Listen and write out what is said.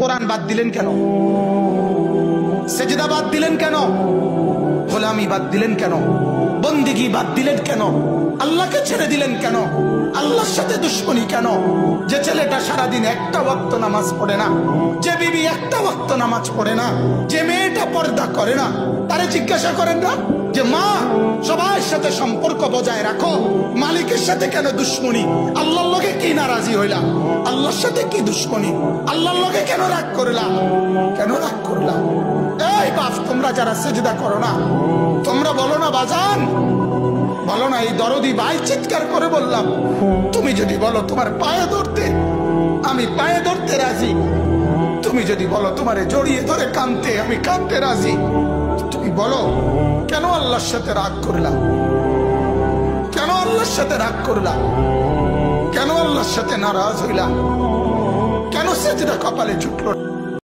কোরআন বাদ দিলেন কেন? সেজদা বাদ দিলেন কেন? গোলামি বাদ দিলেন কেন? বন্দিগি বাদ দিলেন কেন? আল্লাহকে ছেড়ে দিলেন কেন? আল্লাহর সাথে দুশ্মনী কেন? যে ছেলেটা সারাদিন একটা ওয়াক্ত নামাজ পড়ে না, যে বিবি একটা ওয়াক্ত নামাজ পড়ে না, যে মেয়েটা পর্দা করে না, তারে জিজ্ঞাসা করেন না যে মা সবার সাথে সম্পর্ক বজায় রাখো, মালিকের সাথে কেন দুশ্মনী? আল্লাহর লগে কি নারাজি হইলা? আল্লাহর সাথে কি দুশ্মনী? আল্লাহর লগে কেন রাগ করলা? কেন রাগ করলা? এই বাপ, তোমরা যারা সেজদা করো না, তোমরা বলো না বাজান, বলো না এই দরদি ভাই চিৎকার করে বললাম, তুমি যদি বলো তোমার পায়ে ধরতে, আমি পায়ে ধরতে রাজি। তুমি যদি বলো তোমারে জড়িয়ে ধরে কাঁদতে, আমি কাঁদতে রাজি। তুমি বলো কেন আল্লাহর সাথে রাগ করলা? কেন আল্লাহর সাথে রাগ করলা? কেন আল্লাহর সাথে নারাজ হইলা? কেন সেজদা কপালে জুটলো?